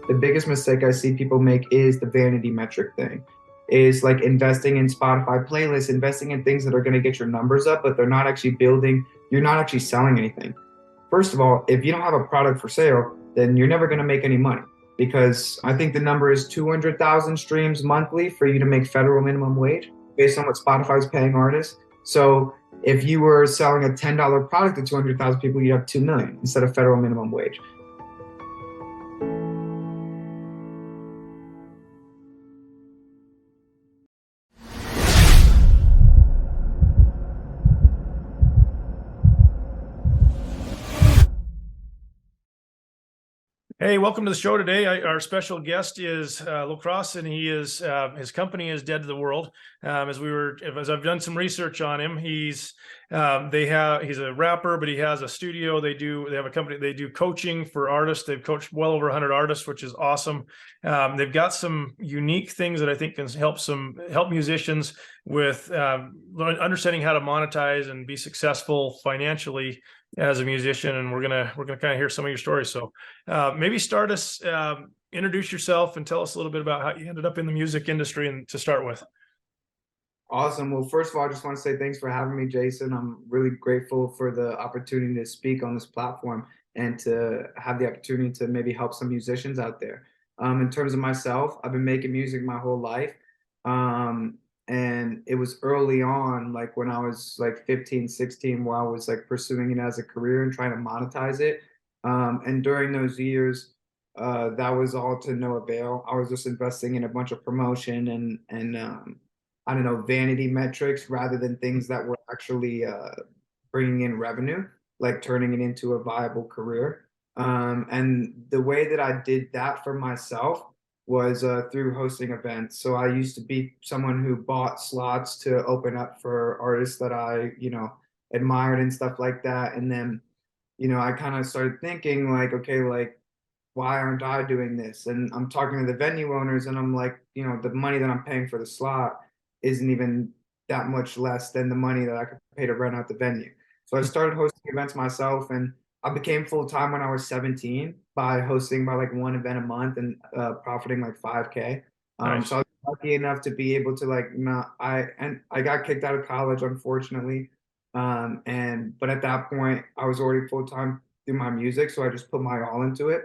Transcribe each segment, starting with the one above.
The biggest mistake I see people make is the vanity metric thing. Is like investing in Spotify playlists, investing in things that are going to get your numbers up, but they're not actually building, you're not actually selling anything. First of all, if you don't have a product for sale, then you're never going to make any money because I think the number is 200,000 streams monthly for you to make federal minimum wage based on what Spotify is paying artists. So if you were selling a $10 product to 200,000 people, you'd have 2 million instead of federal minimum wage. Hey, welcome to the show today. Our special guest is Lacrosse, and he is his company is Dead to the World. As I've done some research on him, he's a rapper, but he has a studio. They have a company. They do coaching for artists. They've coached well over 100 artists, which is awesome. They've got some unique things that I think can help musicians with understanding how to monetize and be successful financially as a musician, and we're gonna kind of hear some of your stories. So maybe start us, introduce yourself, and tell us a little bit about how you ended up in the music industry, and to start with. Awesome. Well, first of all, I just want to say thanks for having me, Jason. I'm really grateful for the opportunity to speak on this platform and to have the opportunity to maybe help some musicians out there. In terms of myself, I've been making music my whole life. And it was early on, like when I was like 15, 16, where I was like pursuing it as a career and trying to monetize it. And during those years, that was all to no avail. I was just investing in a bunch of promotion and I don't know, vanity metrics rather than things that were actually bringing in revenue, like turning it into a viable career. And the way that I did that for myself was through hosting events. So I used to be someone who bought slots to open up for artists that I, admired and stuff like that. And then, I kind of started thinking like, okay, like, why aren't I doing this? And I'm talking to the venue owners and I'm like, the money that I'm paying for the slot isn't even that much less than the money that I could pay to rent out the venue. So I started hosting events myself, and I became full time when I was 17 by hosting by like one event a month and profiting like 5K. Nice. So I was lucky enough to be able to like not I got kicked out of college, unfortunately. But at that point I was already full time through my music, so I just put my all into it.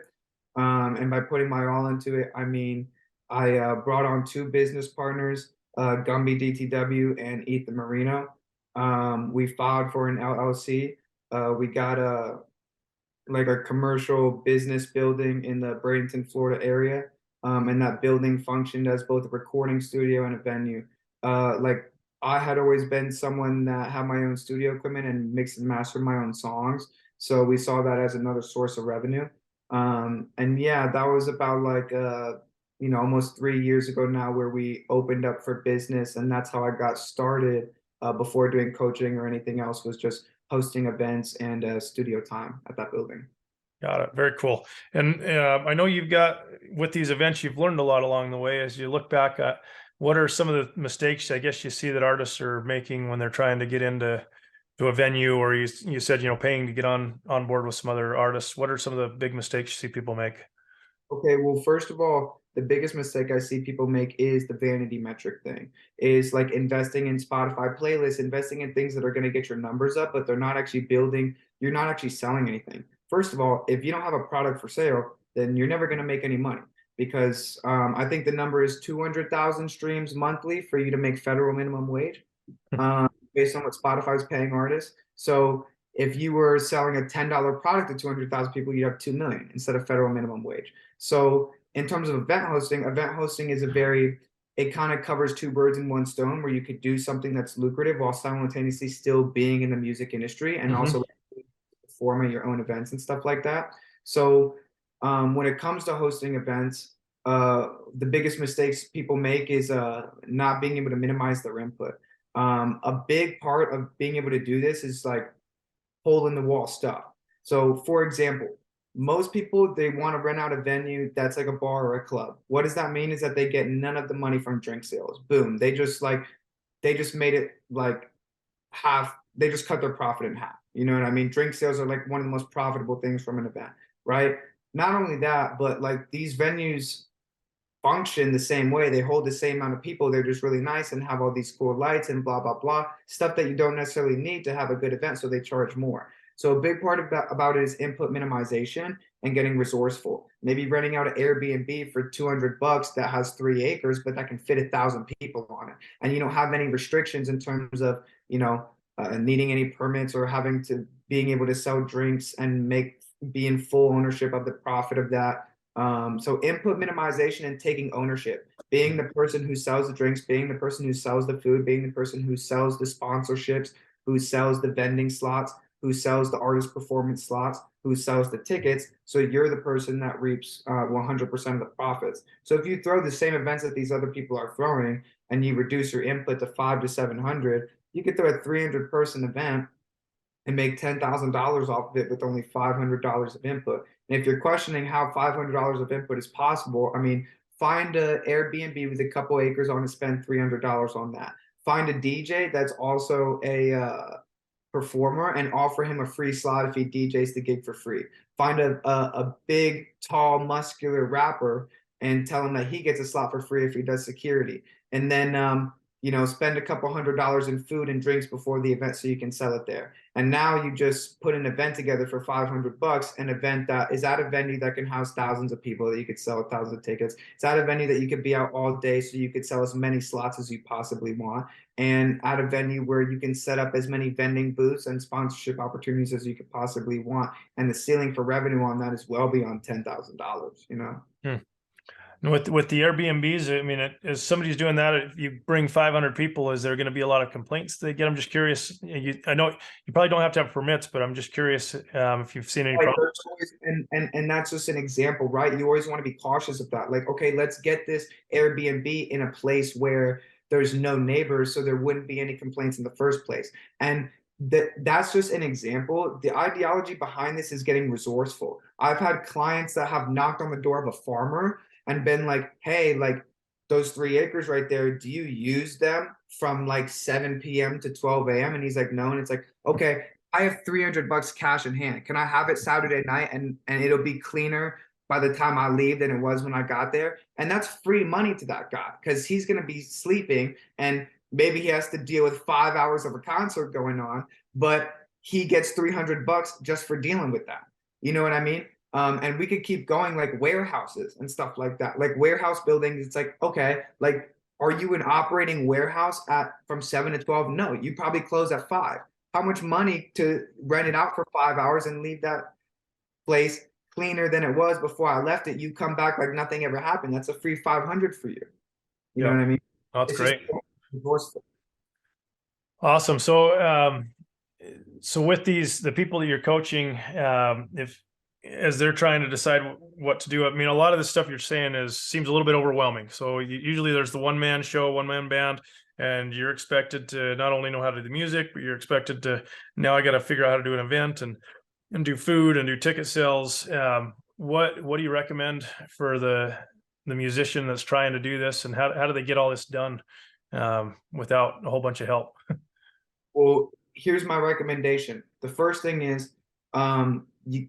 And by putting my all into it, I mean I brought on two business partners, Gumby DTW and Ethan Marino. We filed for an LLC. We got a commercial business building in the Bradenton, Florida area. And that building functioned as both a recording studio and a venue. Like I had always been someone that had my own studio equipment and mixed and mastered my own songs. So we saw that as another source of revenue. And yeah, that was about like almost 3 years ago now, where we opened up for business, and that's how I got started. Before doing coaching or anything else, was just hosting events and studio time at that building. Got it. Very cool. And I know with these events, you've learned a lot along the way. As you look back at, what are some of the mistakes I guess you see that artists are making when they're trying to get into a venue, or you said, paying to get on board with some other artists? What are some of the big mistakes you see people make? Okay, well, first of all, the biggest mistake I see people make is the vanity metric thing. Is like investing in Spotify playlists, investing in things that are going to get your numbers up, but they're not actually building, you're not actually selling anything. First of all, if you don't have a product for sale, then you're never going to make any money because I think the number is 200,000 streams monthly for you to make federal minimum wage, based on what Spotify is paying artists. So if you were selling a $10 product to 200,000 people, you'd have 2 million instead of federal minimum wage. So in terms of event hosting is it kind of covers two birds in one stone, where you could do something that's lucrative while simultaneously still being in the music industry and also performing your own events and stuff like that. So when it comes to hosting events, the biggest mistakes people make is not being able to minimize their input. A big part of being able to do this is like hole in the wall stuff. So for example, most people, they want to rent out a venue that's like a bar or a club. What does that mean? Is that they get none of the money from drink sales. Boom. They just made it like half, they just cut their profit in half. You know what I mean? Drink sales are like one of the most profitable things from an event, right? not only that, but like these venues function the same way. They hold the same amount of people. They're just really nice and have all these cool lights and blah, blah, blah, stuff that you don't necessarily need to have a good event. So they charge more. So a big part of that about it is input minimization and getting resourceful. Maybe renting out an Airbnb for $200 that has 3 acres, but that can fit 1,000 people on it. And you don't have any restrictions in terms of, needing any permits or having to being able to sell drinks and be in full ownership of the profit of that. So input minimization and taking ownership, being the person who sells the drinks, being the person who sells the food, being the person who sells the sponsorships, who sells the vending slots, who sells the artist performance slots, who sells the tickets. So you're the person that reaps 100% of the profits. So if you throw the same events that these other people are throwing and you reduce your input to 5 to 700, you could throw a 300-person event and make $10,000 off of it with only $500 of input. And if you're questioning how $500 of input is possible, I mean, find an Airbnb with a couple acres on and spend $300 on that. Find a DJ that's also a performer and offer him a free slot if he DJs the gig for free. Find a big, tall, muscular rapper and tell him that he gets a slot for free if he does security. And then spend a couple $100 in food and drinks before the event so you can sell it there. And now you just put an event together for $500, an event that is at a venue that can house thousands of people that you could sell thousands of tickets. It's at a venue that you could be out all day so you could sell as many slots as you possibly want. And at a venue where you can set up as many vending booths and sponsorship opportunities as you could possibly want. And the ceiling for revenue on that is well beyond $10,000, Hmm. With the Airbnbs, I mean, as somebody's doing that, if you bring 500 people, is there going to be a lot of complaints they get? I'm just curious. I know you probably don't have to have permits, but I'm just curious if you've seen any problems. And that's just an example, right? You always want to be cautious of that. Like, okay, let's get this Airbnb in a place where there's no neighbors, so there wouldn't be any complaints in the first place. And that's just an example. The ideology behind this is getting resourceful. I've had clients that have knocked on the door of a farmer and been like, hey, like those 3 acres right there, do you use them from like 7 p.m. to 12 a.m.? And he's like, no. And it's like, okay, I have $300 cash in hand. Can I have it Saturday night and it'll be cleaner by the time I leave than it was when I got there? And that's free money to that guy because he's going to be sleeping and maybe he has to deal with 5 hours of a concert going on, but he gets $300 just for dealing with that. You know what I mean? And we could keep going, like warehouses and stuff like that, like warehouse buildings. It's like, okay, like, are you an operating warehouse from 7 to 12? No, you probably close at 5. How much money to rent it out for 5 hours and leave that place cleaner than it was before I left it? You come back like nothing ever happened. That's a free 500 for you. You know what I mean? That's It's great. Just Awesome. So with the people that you're coaching, as they're trying to decide what to do, I mean, a lot of the stuff you're saying seems a little bit overwhelming. So usually there's the one-man show, one-man band, and you're expected to not only know how to do the music, but you're expected to, now I got to figure out how to do an event and do food and do ticket sales. What do you recommend for the musician that's trying to do this, and how do they get all this done without a whole bunch of help? Well, here's my recommendation. The first thing is you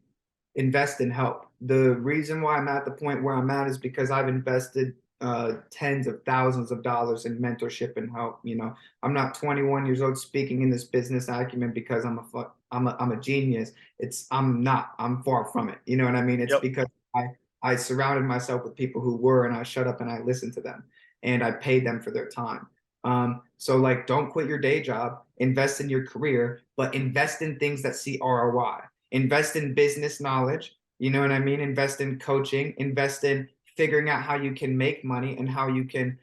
invest in help. The reason why I'm at the point where I'm at is because I've invested tens of thousands of dollars in mentorship and help. I'm not 21 years old speaking in this business acumen because I'm a genius. I'm not. I'm far from it. You know what I mean? It's Yep. because I surrounded myself with people who were, and I shut up and I listened to them, and I paid them for their time. So like, don't quit your day job, invest in your career, but invest in things that see ROI. Invest in business knowledge. You know what I mean? Invest in coaching, invest in figuring out how you can make money and how you can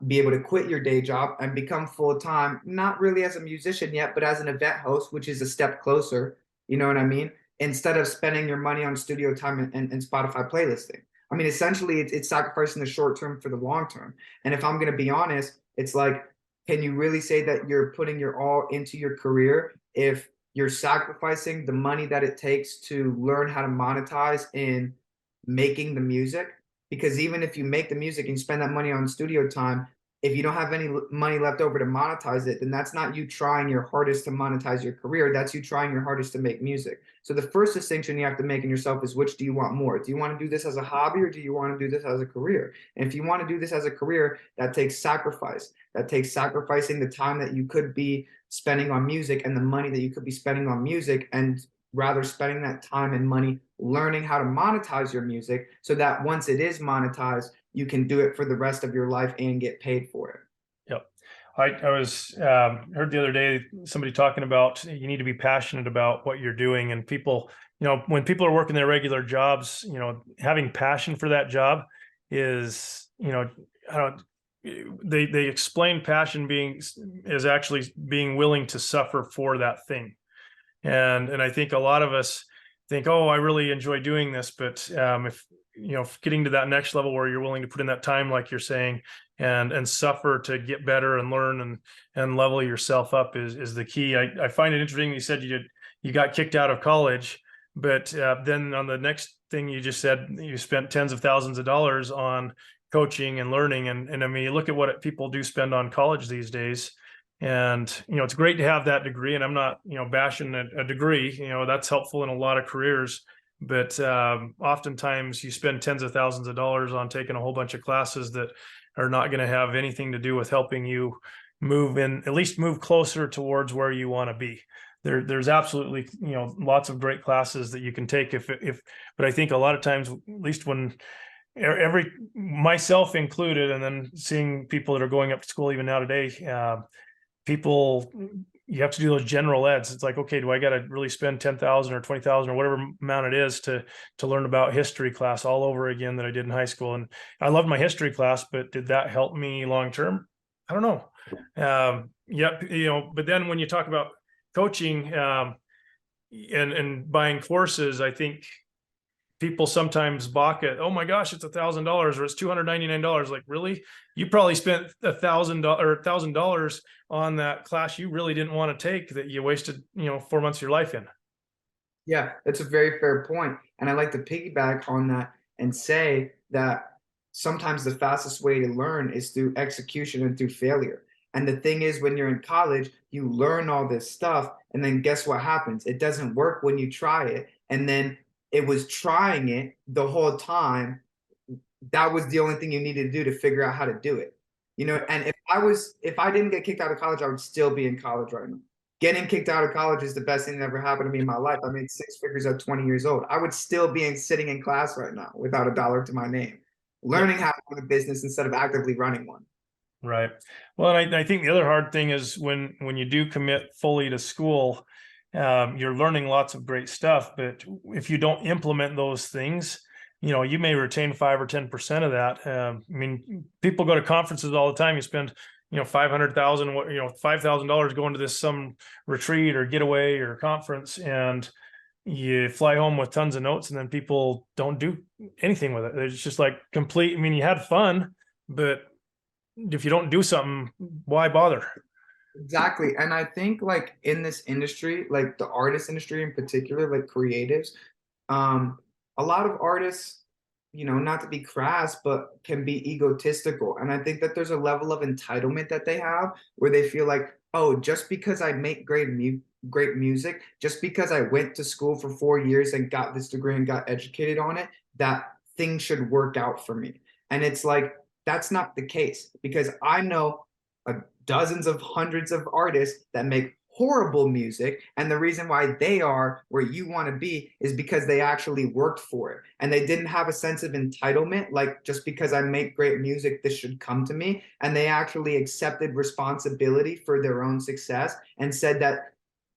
be able to quit your day job and become full-time, not really as a musician yet, but as an event host, which is a step closer. You know what I mean? Instead of spending your money on studio time and Spotify playlisting. I mean, essentially, it's sacrificing the short term for the long term. And if I'm going to be honest, it's like, can you really say that you're putting your all into your career if you're sacrificing the money that it takes to learn how to monetize in making the music? Because even if you make the music and spend that money on studio time, if you don't have any money left over to monetize it, then that's not you trying your hardest to monetize your career. That's you trying your hardest to make music. So the first distinction you have to make in yourself is, which do you want more? Do you want to do this as a hobby, or do you want to do this as a career? And if you want to do this as a career, that takes sacrifice. That takes sacrificing the time that you could be spending on music and the money that you could be spending on music, and rather spending that time and money learning how to monetize your music, so that once it is monetized, you can do it for the rest of your life and get paid for it. Yep. I was heard the other day somebody talking about you need to be passionate about what you're doing, and people, when people are working their regular jobs, having passion for that job is, I don't. They explain passion being is actually being willing to suffer for that thing, and I think a lot of us think, oh, I really enjoy doing this, but if getting to that next level where you're willing to put in that time, like you're saying, and suffer to get better and learn and level yourself up is the key. I find it interesting. You said you got kicked out of college, but then on the next thing you just said, you spent tens of thousands of dollars on coaching and learning, and I mean, you look at what people do spend on college these days. And it's great to have that degree, and I'm not bashing a degree. That's helpful in a lot of careers, but oftentimes you spend tens of thousands of dollars on taking a whole bunch of classes that are not going to have anything to do with helping you at least move closer towards where you want to be. There's absolutely lots of great classes that you can take but I think a lot of times, at least when myself included, and then seeing people that are going up to school even now today, people, you have to do those general eds. It's like, okay, do I got to really spend 10,000 or 20,000 or whatever amount it is to learn about history class all over again that I did in high school? And I loved my history class, but did that help me long term? I don't know. Yep, but then when you talk about coaching and buying courses, I think people sometimes balk at, oh my gosh, it's $1,000 or it's $299. Like, really? You probably spent $1,000 on that class you really didn't want to take, that you wasted 4 months of your life in. Yeah, that's a very fair point. And I like to piggyback on that and say that sometimes the fastest way to learn is through execution and through failure. And the thing is, when you're in college, you learn all this stuff, and then guess what happens? It doesn't work when you try it. And then it was trying it the whole time. That was the only thing you needed to do to figure out how to do it. And if I didn't get kicked out of college, I would still be in college right now. Getting kicked out of college is the best thing that ever happened to me in my life. I made six figures at 20 years old. I would still be sitting in class right now without a dollar to my name, learning how to run a business instead of actively running one. Right. Well, and I think the other hard thing is when you do commit fully to school, you're learning lots of great stuff, but if you don't implement those things, you may retain 5 or 10% of that. I mean, people go to conferences all the time. You spend, $500,000, $5,000 going to some retreat or getaway or conference, and you fly home with tons of notes, and then people don't do anything with it. It's just like complete. I mean, you had fun, but if you don't do something, why bother? Exactly. And I think, like, in this industry, like the artist industry in particular, like creatives, a lot of artists, not to be crass, but can be egotistical. And I think that there's a level of entitlement that they have where they feel like, oh, just because I make great music, just because I went to school for 4 years and got this degree and got educated on it, that thing should work out for me. And it's like, that's not the case, because I know dozens of hundreds of artists that make horrible music, and the reason why they are where you want to be is because they actually worked for it, and they didn't have a sense of entitlement, like, just because I make great music, this should come to me. And they actually accepted responsibility for their own success and said that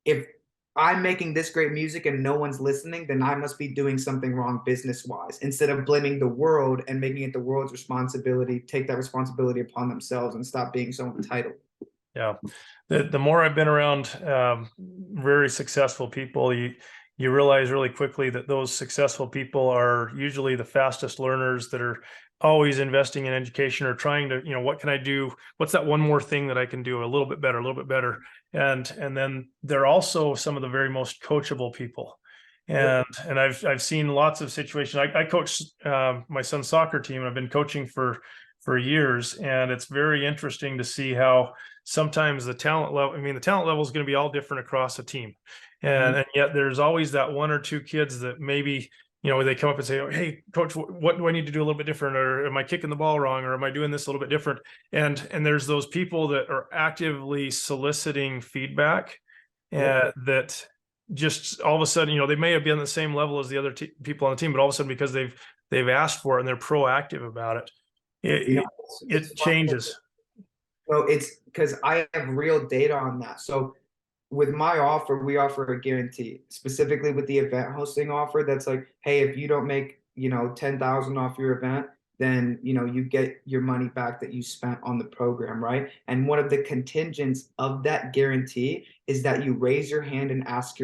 if I'm making this great music and no one's listening, then I must be doing something wrong business wise, instead of blaming the world and making it the world's responsibility. Take that responsibility upon themselves and stop being so entitled. Yeah. The more I've been around very successful people, you realize really quickly that those successful people are usually the fastest learners, that are always investing in education or trying to, what can I do? What's that one more thing that I can do a little bit better, a little bit better? And then they're also some of the very most coachable people. And I've seen lots of situations. I coach my son's soccer team, and I've been coaching for for years, and it's very interesting to see how sometimes the talent level, I mean, the talent level is going to be all different across a team. And yet there's always that one or two kids that maybe, they come up and say, oh, hey, coach, what do I need to do a little bit different? Or am I kicking the ball wrong? Or am I doing this a little bit different? And there's those people that are actively soliciting feedback, that just all of a sudden, they may have been on the same level as the other people on the team, but all of a sudden, because they've asked for it and they're proactive about it, it changes. So it's because I have real data on that. So with my offer, we offer a guarantee, specifically with the event hosting offer. That's like, hey, if you don't make 10,000 off your event, then you get your money back that you spent on the program, right? And one of the contingents of that guarantee is that you raise your hand and ask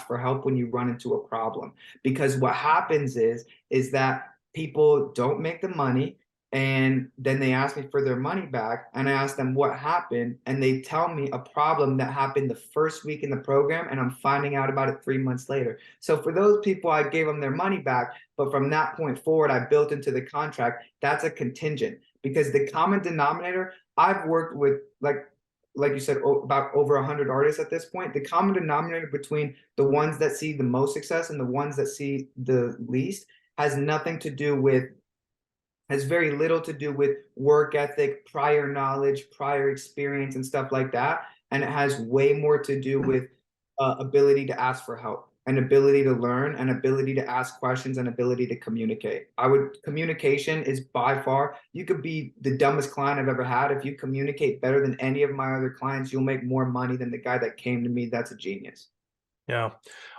for help when you run into a problem. Because what happens is that people don't make the money, and then they ask me for their money back, and I ask them what happened, and they tell me a problem that happened the first week in the program, and I'm finding out about it 3 months later. So for those people, I gave them their money back, but from that point forward, I built into the contract, that's a contingent, because the common denominator, I've worked with, like you said, about over 100 artists at this point. The common denominator between the ones that see the most success and the ones that see the least has very little to do with work ethic, prior knowledge, prior experience, and stuff like that. And it has way more to do with ability to ask for help, and ability to learn, and ability to ask questions, and ability to communicate. Communication is by far, you could be the dumbest client I've ever had. If you communicate better than any of my other clients, you'll make more money than the guy that came to me. That's a genius. Yeah,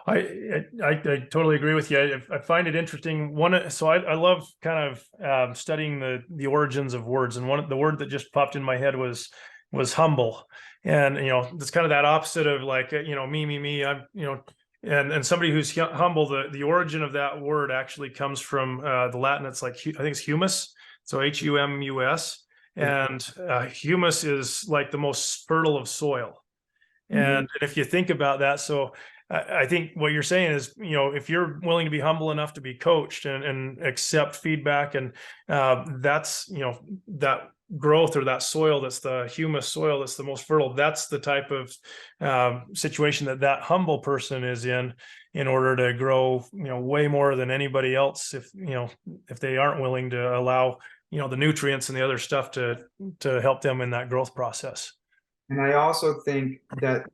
I totally agree with you. I find it interesting. So I love kind of studying the origins of words, and the word that just popped in my head was humble, and it's kind of that opposite of like me. I'm and somebody who's humble. The origin of that word actually comes from the Latin. It's like, I think it's humus, so humus, and humus is like the most fertile of soil. And if you think about that, so I think what you're saying is, if you're willing to be humble enough to be coached and accept feedback, and that's, that growth, or that soil, that's the humus soil, that's the most fertile, that's the type of situation that humble person is in order to grow, way more than anybody else, if they aren't willing to allow, the nutrients and the other stuff to help them in that growth process. And I also think that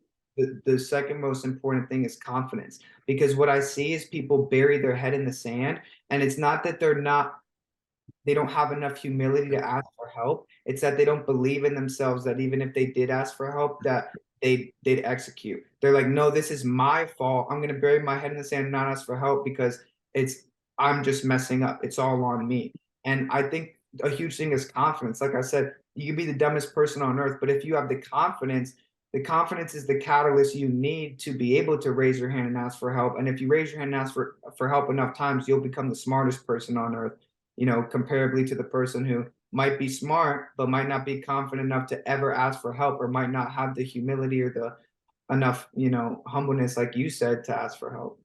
the second most important thing is confidence, because what I see is people bury their head in the sand, and it's not that they don't have enough humility to ask for help. It's that they don't believe in themselves, that even if they did ask for help, that they'd execute. They're like, no, this is my fault. I'm going to bury my head in the sand and not ask for help because I'm just messing up. It's all on me. And I think a huge thing is confidence. Like I said, you can be the dumbest person on earth, but if you have the confidence is the catalyst you need to be able to raise your hand and ask for help. And if you raise your hand and ask for help enough times, you'll become the smartest person on earth, comparably to the person who might be smart, but might not be confident enough to ever ask for help, or might not have the humility or the enough, humbleness, like you said, to ask for help.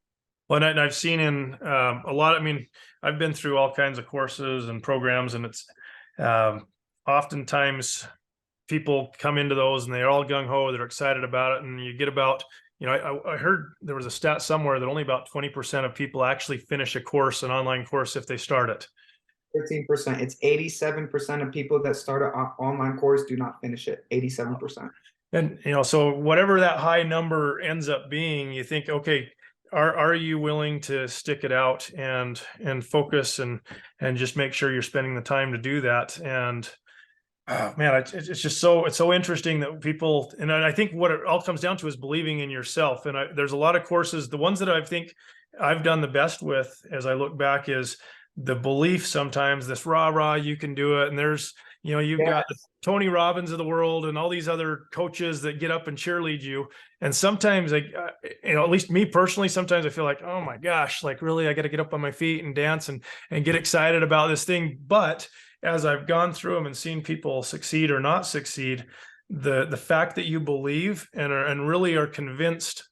Well, and I've seen in a lot, I mean, I've been through all kinds of courses and programs, and it's oftentimes people come into those and they're all gung-ho, they're excited about it. And you get about, I heard there was a stat somewhere that only about 20% of people actually finish an online course, if they start it. 13%. It's 87% of people that start an online course do not finish it. 87%. And, so whatever that high number ends up being, you think, okay, are you willing to stick it out and focus and just make sure you're spending the time to do that? And oh, man, it's just it's so interesting that people, and I think what it all comes down to is believing in yourself. And there's a lot of courses, the ones that I think I've done the best with, as I look back, is the belief sometimes, this rah, you can do it. And there's, you've got the Tony Robbins of the world and all these other coaches that get up and cheerlead you. And sometimes, at least me personally, sometimes I feel like, oh my gosh, like really, I got to get up on my feet and dance and get excited about this thing. But as I've gone through them and seen people succeed or not succeed, the fact that you believe and really are convinced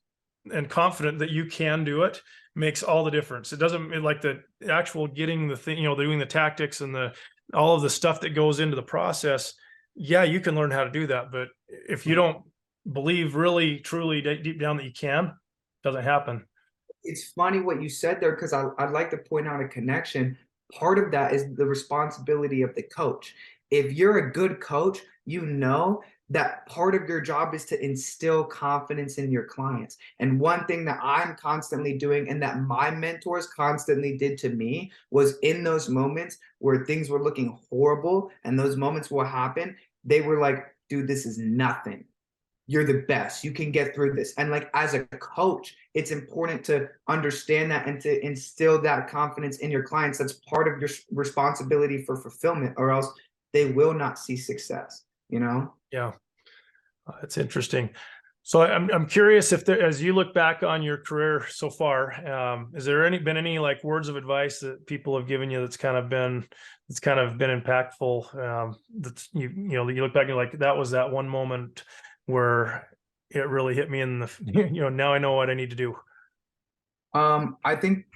and confident that you can do it makes all the difference. It doesn't, like the actual getting the thing, doing the tactics and the all of the stuff that goes into the process, yeah, you can learn how to do that. But if you don't believe really, truly deep down that you can, it doesn't happen. It's funny what you said there because I'd like to point out a connection. Part of that is the responsibility of the coach. If you're a good coach, you know that part of your job is to instill confidence in your clients. And one thing that I'm constantly doing and that my mentors constantly did to me was in those moments where things were looking horrible and those moments will happen, they were like, dude, this is nothing. You're the best. You can get through this. And like as a coach, it's important to understand that and to instill that confidence in your clients. That's part of your responsibility for fulfillment, or else they will not see success, you know? Yeah, it's interesting. So I'm curious if there, as you look back on your career so far, is there been any like words of advice that people have given you that's kind of been impactful? That's you know, you look back and you're like, that was that one moment where it really hit me in the, you know, now I know what I need to do. I think,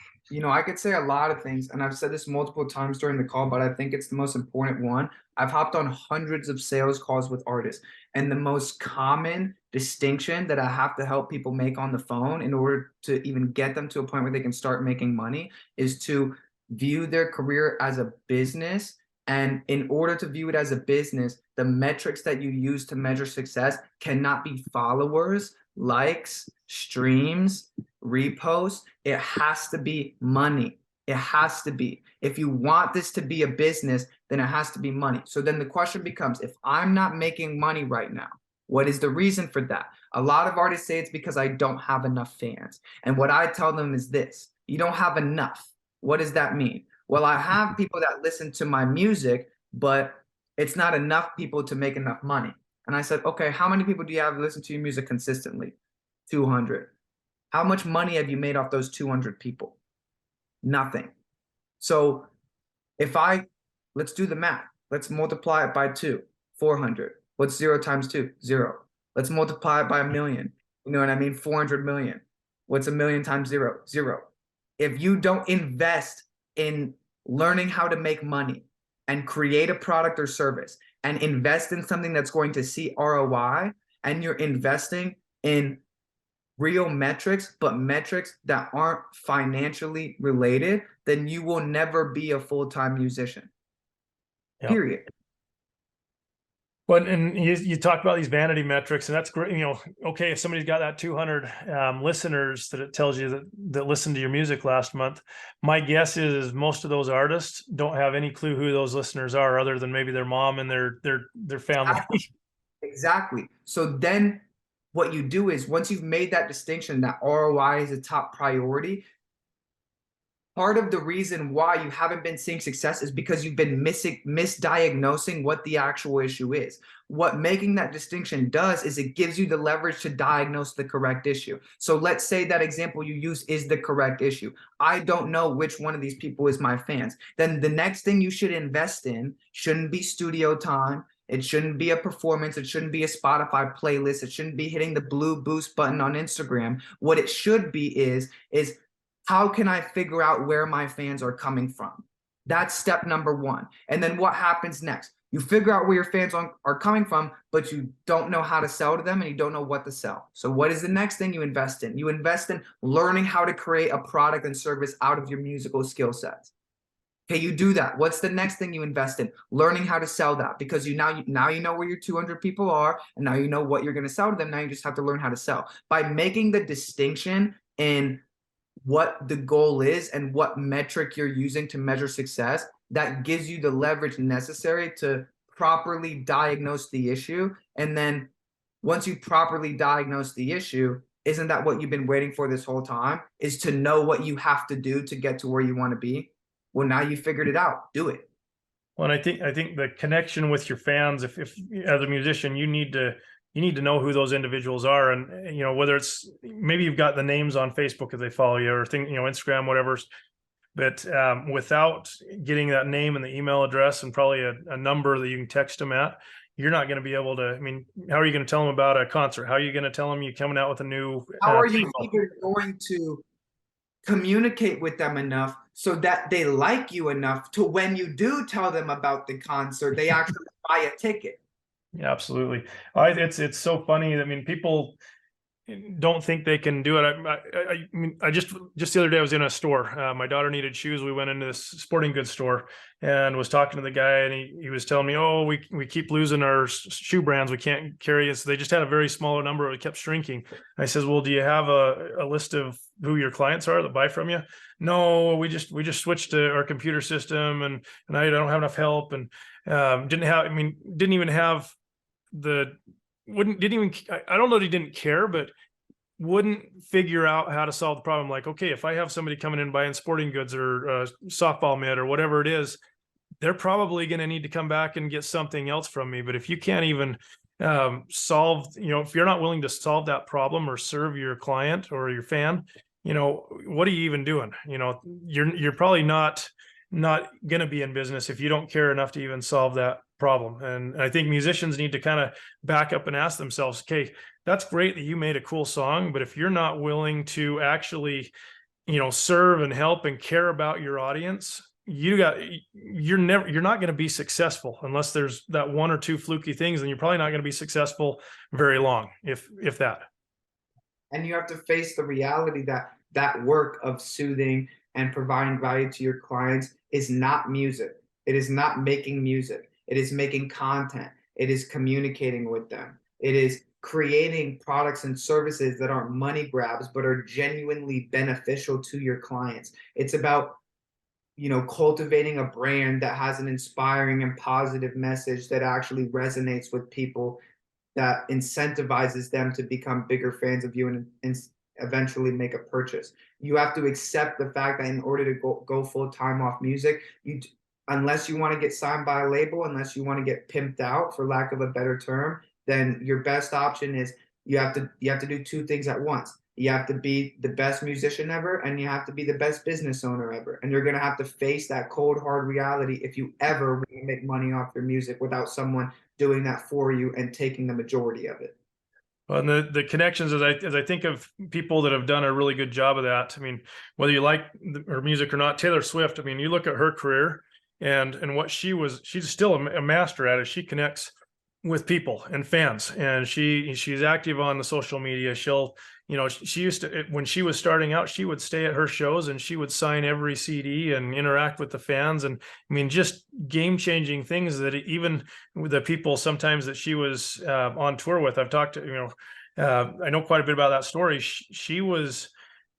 I could say a lot of things, and I've said this multiple times during the call, but I think it's the most important one. I've hopped on hundreds of sales calls with artists, and the most common distinction that I have to help people make on the phone in order to even get them to a point where they can start making money is to view their career as a business. And in order to view it as a business, the metrics that you use to measure success cannot be followers, likes, streams, reposts. It has to be money. It has to be. If you want this to be a business, then it has to be money. So then the question becomes, if I'm not making money right now, what is the reason for that? A lot of artists say it's because I don't have enough fans. And what I tell them is this: you don't have enough. What does that mean? Well, I have people that listen to my music, but it's not enough people to make enough money. And I said, okay, how many people do you have listen to your music consistently? 200. How much money have you made off those 200 people? Nothing. So let's do the math. Let's multiply it by 2, 400. What's 0 times 2? 0. Let's multiply it by 1,000,000. You know what I mean? 400 million. What's 1,000,000 times 0? 0. If you don't invest in learning how to make money and create a product or service and invest in something that's going to see ROI, and you're investing in real metrics, but metrics that aren't financially related, then you will never be a full-time musician. Yeah. Period. But and you talk about these vanity metrics, and that's great. You know, okay, if somebody's got that 200 listeners that it tells you that listened to your music last month, my guess is most of those artists don't have any clue who those listeners are, other than maybe their mom and their family. Exactly. So then what you do is, once you've made that distinction that ROI is a top priority, part of the reason why you haven't been seeing success is because you've been misdiagnosing what the actual issue is. What making that distinction does is it gives you the leverage to diagnose the correct issue. So let's say that example you use is the correct issue. I don't know which one of these people is my fans. Then the next thing you should invest in shouldn't be studio time. It shouldn't be a performance. It shouldn't be a Spotify playlist. It shouldn't be hitting the blue boost button on Instagram. What it should be is how can I figure out where my fans are coming from? That's step number one. And then what happens next? You figure out where your fans are coming from, but you don't know how to sell to them and you don't know what to sell. So what is the next thing you invest in? You invest in learning how to create a product and service out of your musical skill sets. Okay, you do that. What's the next thing you invest in? Learning how to sell that, because now you know where your 200 people are, and now you know what you're going to sell to them. Now you just have to learn how to sell. By making the distinction in what the goal is and what metric you're using to measure success, that gives you the leverage necessary to properly diagnose the issue. And then once you properly diagnose the issue, isn't that what you've been waiting for this whole time? Is to know what you have to do to get to where you want to be? Well, now you figured it out. Do it. Well, and I think the connection with your fans, if as a musician, you need to know who those individuals are, and you know, whether it's maybe you've got the names on Facebook if they follow you, or Instagram, whatever. But without getting that name and the email address and probably a number that you can text them at, you're not going to be able to. I mean, how are you going to tell them about a concert? How are you going to tell them you're coming out with a new? How are you even going to communicate with them enough so that they like you enough to when you do tell them about the concert, they actually buy a ticket. Yeah, absolutely. It's so funny. I mean, people don't think they can do it. I mean, I just the other day I was in a store. My daughter needed shoes. We went into this sporting goods store and was talking to the guy, and he was telling me, "Oh, we keep losing our shoe brands. We can't carry it." So they just had a very small number. It kept shrinking. I says, "Well, do you have a list of who your clients are that buy from you?" "No, we just switched to our computer system, and I don't have enough help, and didn't even have the." Didn't even, I don't know that he didn't care, but wouldn't figure out how to solve the problem. Like, okay, if I have somebody coming in buying sporting goods or softball mitt or whatever it is, they're probably going to need to come back and get something else from me. But if you can't even solve, if you're not willing to solve that problem or serve your client or your fan, what are you even doing? You're probably not going to be in business if you don't care enough to even solve that problem. And I think musicians need to kind of back up and ask themselves, okay, that's great that you made a cool song, but if you're not willing to actually, serve and help and care about your audience, you're not going to be successful unless there's that one or two fluky things, and you're probably not going to be successful very long, if that. And you have to face the reality that that work of soothing and providing value to your clients is not music. It is not making music. It is making content. It is communicating with them. It is creating products and services that aren't money grabs, but are genuinely beneficial to your clients. It's about, cultivating a brand that has an inspiring and positive message that actually resonates with people, that incentivizes them to become bigger fans of you and eventually make a purchase. You have to accept the fact that in order to go full time off music, unless you want to get signed by a label, unless you want to get pimped out, for lack of a better term, then your best option is you have to do two things at once. You have to be the best musician ever, and you have to be the best business owner ever. And you're going to have to face that cold, hard reality if you ever want to make money off your music without someone doing that for you and taking the majority of it. Well, and the connections, as I think of people that have done a really good job of that. I mean, whether you like her music or not, Taylor Swift. I mean, you look at her career and what she's still a master at it. She connects with people and fans, and she's active on the social media. She used to, when she was starting out, she would stay at her shows and she would sign every CD and interact with the fans. And I mean, just game-changing things that even with the people sometimes that she was on tour with. I've talked to, I know quite a bit about that story. She was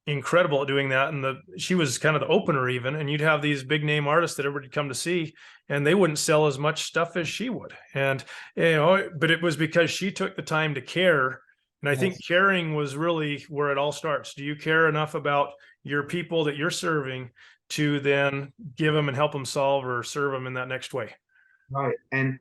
incredible at doing that, and she was kind of the opener even, and you'd have these big name artists that everybody come to see, and they wouldn't sell as much stuff as she would. And but it was because she took the time to care. And I think caring was really where it all starts. Do you care enough about your people that you're serving to then give them and help them solve or serve them in that next way? Right. And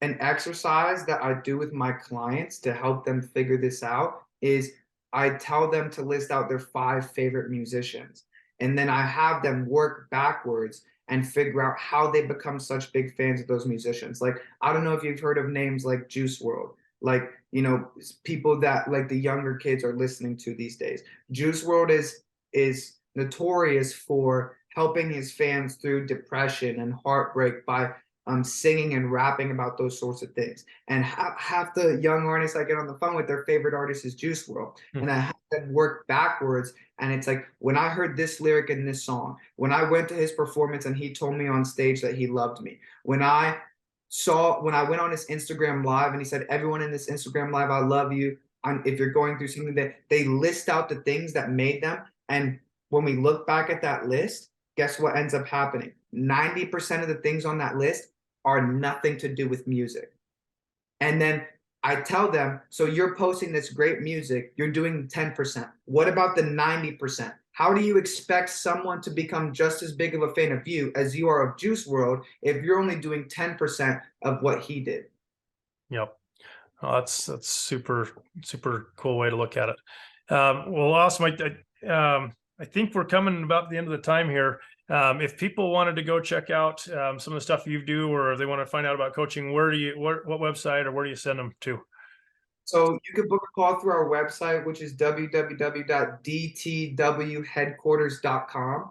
an exercise that I do with my clients to help them figure this out is I tell them to list out their 5 favorite musicians. And then I have them work backwards and figure out how they become such big fans of those musicians. Like, I don't know if you've heard of names like Juice WRLD, like, people that like the younger kids are listening to these days. Juice WRLD is notorious for helping his fans through depression and heartbreak by singing and rapping about those sorts of things. And half the young artists I get on the phone with, their favorite artist is Juice WRLD. And I have them work backwards. And it's like, when I heard this lyric in this song, when I went to his performance and he told me on stage that he loved me, when I went on his Instagram live and he said, everyone in this Instagram live, I love you. If you're going through something, that they list out the things that made them. And when we look back at that list, guess what ends up happening? 90% of the things on that list are nothing to do with music. And then I tell them, so you're posting this great music, you're doing 10%. What about the 90%? How do you expect someone to become just as big of a fan of you as you are of Juice WRLD if you're only doing 10% of what he did? Yep. Oh, that's super, super cool way to look at it. Well, awesome. I think we're coming about the end of the time here. If people wanted to go check out some of the stuff you do, or if they want to find out about coaching, what website or where do you send them to? So you can book a call through our website, which is www.dtwheadquarters.com.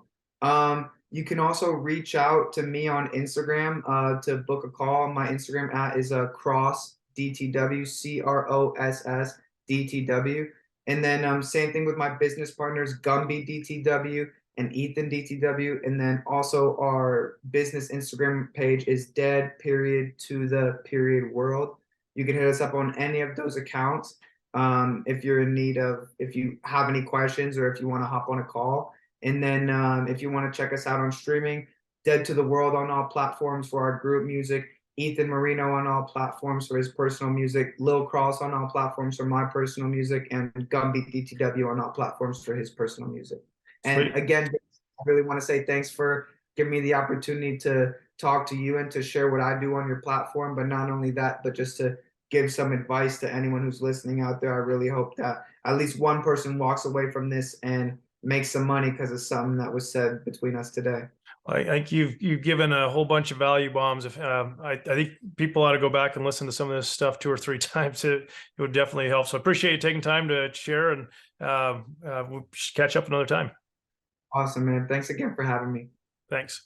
You can also reach out to me on Instagram to book a call. My Instagram at is cross DTW, CROSS DTW. And then same thing with my business partners, Gumby DTW and Ethan DTW. And then also our business Instagram page is dead period to the period world. You can hit us up on any of those accounts if you're in need of, if you have any questions or if you want to hop on a call. And then if you want to check us out on streaming, Dead to the World on all platforms for our group music, Ethan Marino on all platforms for his personal music, Lil Cross on all platforms for my personal music, and Gumby DTW on all platforms for his personal music. And Sweet. again, I really want to say thanks for giving me the opportunity to talk to you and to share what I do on your platform. But not only that, but just to give some advice to anyone who's listening out there. I really hope that at least one person walks away from this and makes some money because of something that was said between us today. I think you've given a whole bunch of value bombs. If I think people ought to go back and listen to some of this stuff 2 or 3 times. It would definitely help. So I appreciate you taking time to share, and we'll catch up another time. Awesome, man. Thanks again for having me. Thanks.